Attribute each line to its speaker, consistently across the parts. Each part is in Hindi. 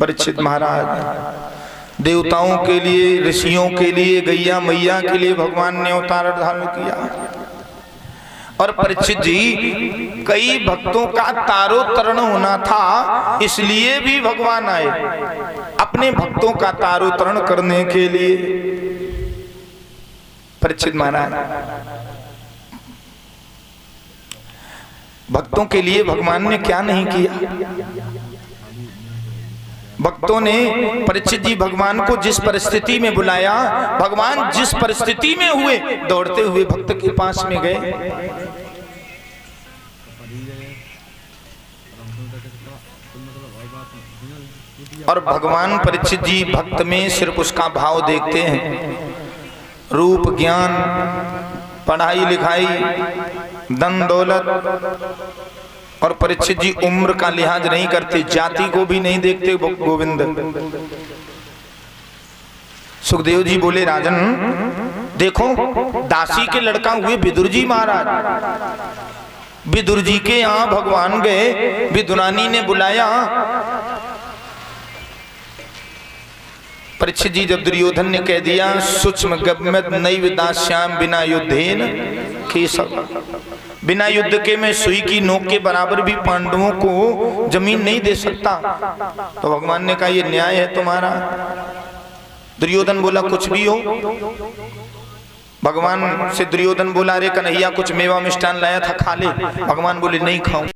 Speaker 1: परीक्षित महाराज, देवताओं के लिए, ऋषियों के लिए, गैया मैया के लिए भगवान ने अवतार धारण किया। और परीक्षित जी, कई भक्तों का तारोत्तरण होना था, इसलिए भी भगवान आए अपने भक्तों का तारोत्तरण करने के लिए। परीक्षित महाराज, भक्तों के लिए भगवान ने क्या नहीं किया। भक्तों ने परीक्षित जी भगवान को जिस परिस्थिति में बुलाया, भगवान जिस परिस्थिति में हुए, दौड़ते हुए भक्त के पास में गए। और भगवान परीक्षित जी भक्त में सिर्फ उसका भाव देखते हैं, रूप, ज्ञान, पढ़ाई लिखाई, धन दौलत। और परीक्षित जी उम्र का लिहाज नहीं करते, जाति को भी नहीं देखते गोविंद। सुखदेव जी बोले, राजन देखो, दासी के लड़का हुए विदुर जी महाराज। विदुर जी के यहाँ भगवान गए, विदुरानी ने बुलाया। परीक्षित जी जब दुर्योधन ने कह दिया, सूक्ष्म गम्यत नैव दास्याम बिना युद्धेन केशव, बिना युद्ध के मैं सुई की नोक के बराबर भी पांडवों को जमीन नहीं दे सकता, तो भगवान ने कहा ये न्याय है तुम्हारा। दुर्योधन बोला कुछ भी हो। भगवान से दुर्योधन बोला, अरे कन्हैया कुछ मेवा मिष्ठान लाया था, खा ले। भगवान बोले नहीं खाऊं।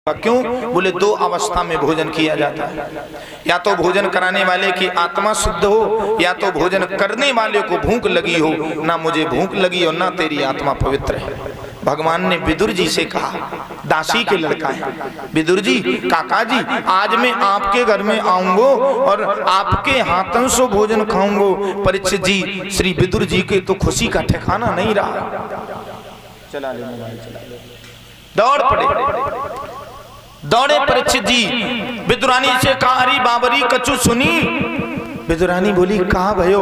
Speaker 1: क्यों? बोले दो अवस्था में भोजन किया जाता है, या तो भोजन कराने वाले की आत्मा शुद्ध हो, या तो भोजन करने वाले को भूख लगी हो। ना मुझे भूख लगी और ना तेरी आत्मा पवित्र है। भगवान ने विदुर जी से कहा, दासी के लड़का है, विदुर जी, काका जी, आज मैं आपके घर में आऊंगो और आपके हाथों से भोजन खाऊंगो। परीक्षित जी, श्री विदुर जी के तो खुशी का ठिकाना नहीं रहा। चला ले मोबाइल, चला ले। दौड़ पड़े, दौड़े परीक्षित जी, विदुरानी से कहा, अरे बाबरी कछु सुनी। विदुरानी बोली, कहा भयो।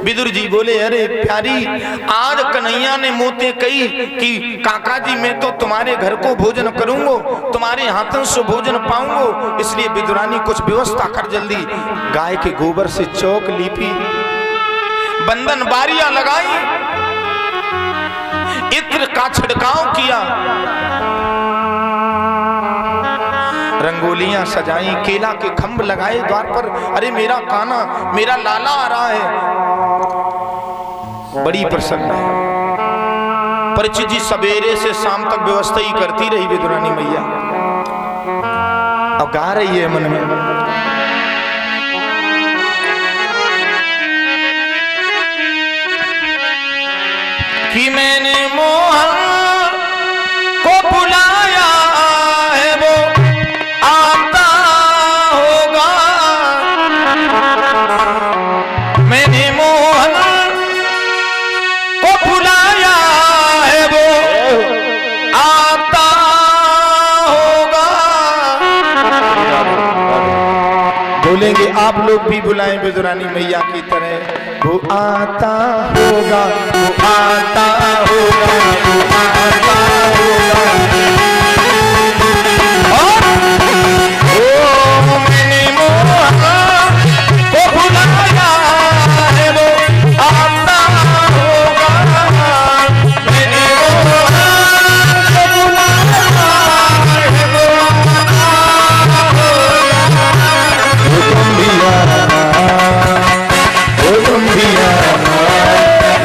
Speaker 1: विदुर जी बोले, अरे प्यारी, आज कन्हैया ने मोते कही कि काका जी मैं तो तुम्हारे घर को भोजन करूंगो, तुम्हारे हाथों से भोजन पाऊंगो, इसलिए विदुरानी कुछ व्यवस्था कर जल्दी। गाय के गोबर से चौक लीपी, बंधन बारियां लगाई, इत्र का छिड़काव किया, रंगोलियां सजाई, केला के खंभ लगाए द्वार पर। अरे मेरा काना, मेरा लाला आ रहा है। बड़ी प्रसन्न है। परीक्षित जी सवेरे से शाम तक व्यवस्था ही करती रही विदुरानी मैया। अब गा रही है मन में, कि मैंने मोहन को बुलाया है, वो आता होगा। मैंने मोहन को बुलाया है, वो आता होगा। बोलेंगे आप लोग भी बुलाएं विदुरानी मैया की तरह, वो आता होगा, वो आता होगा, वो आता होगा। और ओ मैंने मोहन को बुलाया है, वो आता होगा। मैंने मोहन को बुलाया है, वो आता होगा। तुम भी आना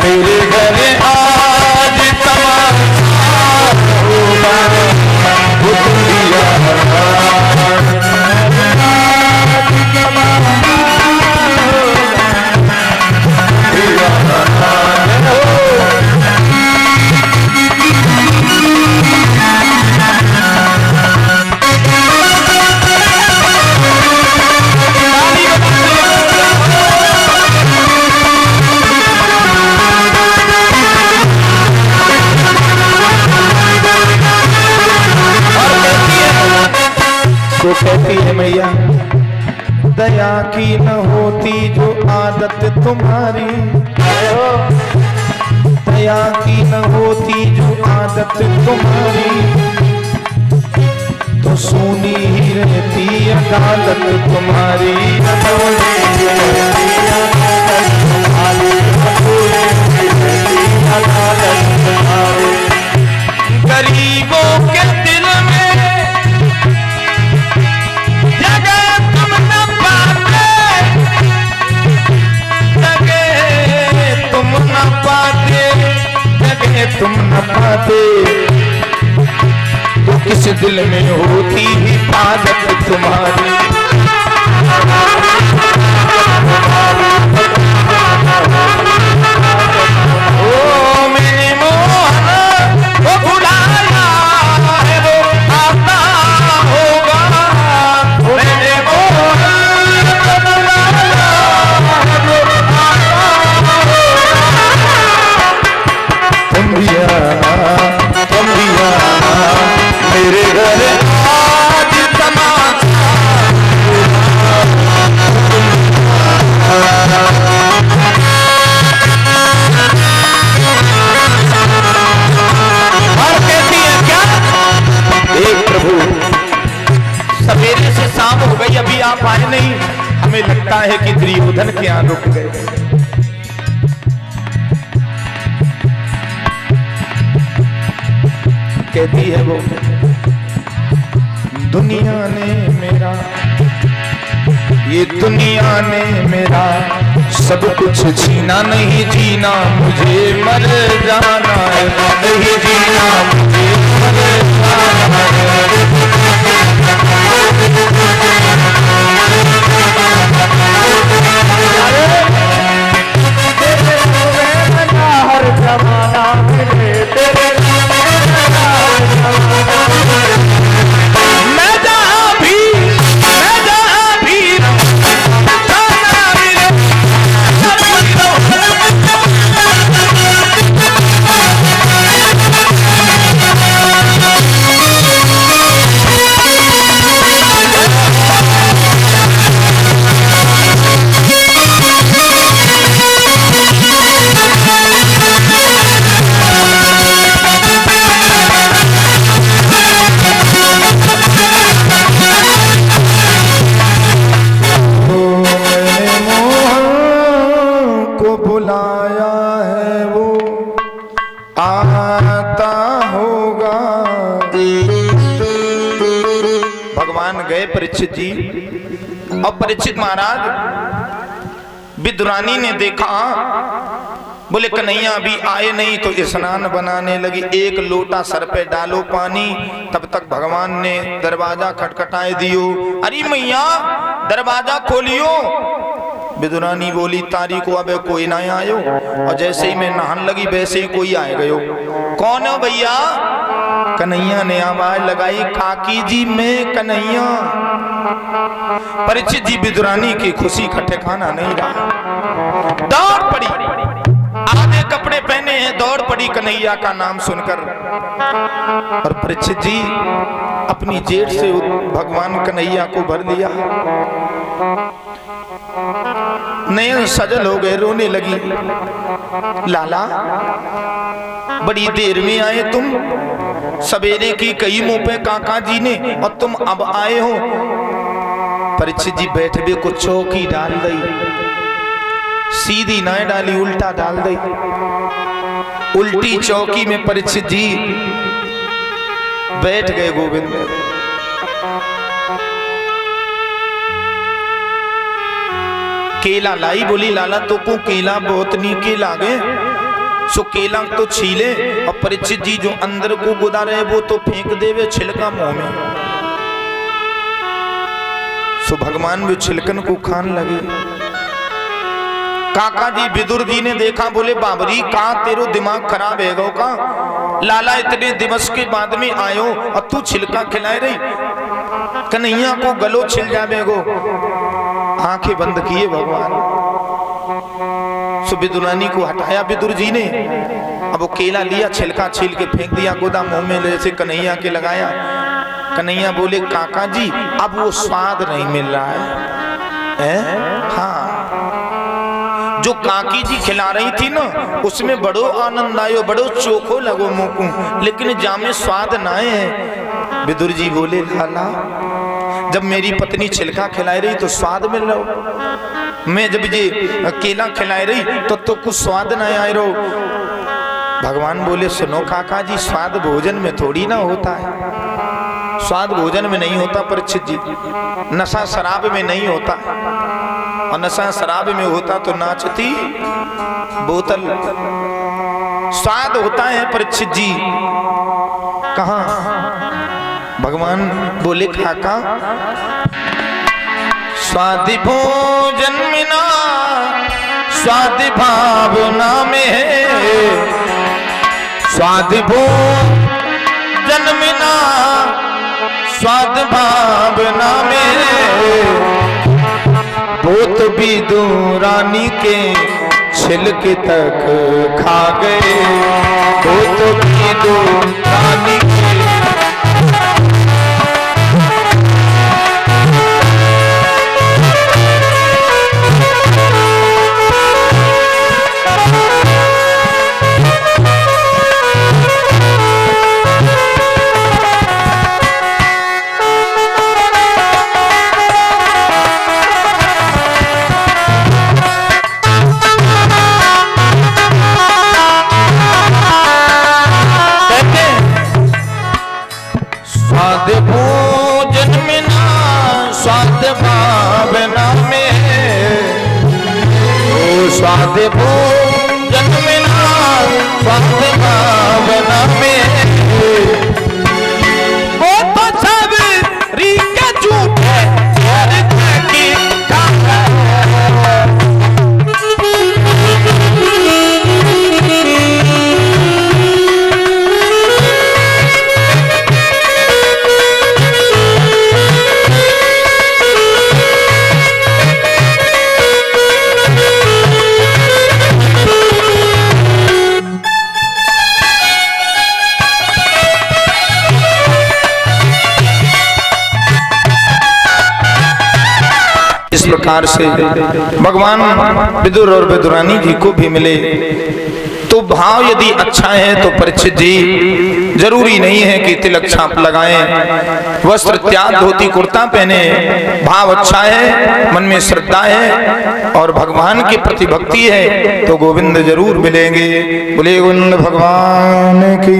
Speaker 1: मेरे घर आज तमाशा होगा। तुम भी आना तो कहती है मैया, दया की न होती जो आदत तुम्हारी, दया की न होती जो आदत तुम्हारी, तो सुनी ही रहती अदालत तुम्हारी, गरीबों के दिल में जगह तुम न पाते, जगह तुम न पाते, जगह तुम न पाते, तो किस दिल में होती हिफाजत तुम्हारी। ओ मैंने मोहन वो बुलाया है, वो आता होगा, मैंने मोहन वो बुलाया है, वो आता होगा। तुम भी आना, तुम भी आना मेरे घर आज तमाशा। और कहती है क्या, एक प्रभु सवेरे से शाम हो गई अभी आप आए नहीं, हमें लगता है कि दुर्योधन के यहाँ रुक गए। कहती है वो, दुनिया ने मेरा, ये दुनिया ने मेरा सब कुछ छीना, नहीं जीना मुझे मर जाना है, नहीं जीना मुझे मर जाना है। हर जमाना मिले तेरे, मैं जहाँ भी बुलाया है वो आता होगा। भगवान गए परीक्षित जी, और परीक्षित महाराज विदुरानी ने देखा, बोले कन्हैया अभी आए नहीं, तो स्नान बनाने लगी, एक लोटा सर पे डालो पानी। तब तक भगवान ने दरवाजा खटखटाए दियो, अरे मैया दरवाजा खोलियो। विदुरानी बोली तारी को अब कोई ना आयो, और जैसे ही मैं नहान लगी वैसे ही कोई आए गयो। कौन हो भैया? कन्हैया ने आवाज लगाई, काकी जी मैं कन्हैया। परीक्षित जी विदुरानी की खुशी का ठिकाना नहीं रहा, दौड़ पड़ी, आधे कपड़े पहने हैं, दौड़ पड़ी कन्हैया का नाम सुनकर। और परीक्षित जी अपनी जेठ से भगवान कन्हैया को भर लिया, नयन सजल हो गए, रोने लगी। लाला बड़ी देर में आए तुम, सवेरे की कई मुंह पे काका जी ने, और तुम अब आए हो। परीक्षित जी बैठे को चौकी डाल दी, सीधी ना डाली, उल्टा डाल दी। उल्टी चौकी में परीक्षित जी बैठ गए गोविंद में। केला लाई, बोली लाला तो को केला बहुत नीके लागे, सो केला तो छीले। और परीक्षित जी जो अंदर को गुदा रहे वो तो फेंक देवे छिलका मुंह में। सो भगवान भी छिलकन को खान लगे। काका जी विदुर जी ने देखा, बोले बाबरी का तेरो दिमाग खराब है गो का, लाला इतने दिवस के बाद में आयो और तू छिलका खिलाए रही, कन्हैया को गलो छिल जावे गो। आंखें बंद किए भगवान। सो विदुरानी को हटाया विदुर जी ने, अब वो केला लिया, छिलका छील के फेंक दिया गोदा मुंह में, जैसे कन्हैया के लगाया। कन्हैया बोले काका जी अब वो स्वाद नहीं मिल रहा है? हाँ, जो काकी जी खिला रही थी ना उसमें बड़ो आनंद आयो, बड़ो चोखो लगो मुंह को, लेकिन जामे स्वाद ना है। विदुर जी बोले लाला, जब मेरी पत्नी छिलका खिलाई रही तो स्वाद मिल रहा, मैं जब ये केला खिलाई रही तो कुछ स्वाद ना आए रहो। भगवान बोले सुनो काका जी, स्वाद भोजन में थोड़ी ना होता है, स्वाद भोजन में नहीं होता परीक्षित जी, नशा शराब में नहीं होता, और नशा शराब में होता तो नाचती बोतल। स्वाद होता है परीक्षित जी। कहाँ? भगवान बोले काका, स्वादि भोजन में ना स्वादि भावना में है, स्वादि भोजन में ना स्वाद भावना में, भूत भी दूरानी के छिलके तक खा गए, भूत भी दूरानी के। स्वाद भोजन में ना स्वाद भावना में, ओ स्वाद भोजन में ना स्वाद भावना में, वो तो सब रीके झूठे की इस प्रकार से भगवान विदुर और विदुरानी जी को भी मिले। तो भाव यदि अच्छा है तो परीक्षित जी जरूरी नहीं है कि तिलक छाप लगाएं, वस्त्र त्याग धोती कुर्ता पहने, भाव अच्छा है, मन में श्रद्धा है और भगवान के प्रति भक्ति है तो गोविंद जरूर मिलेंगे। बोले गोविंद भगवान की।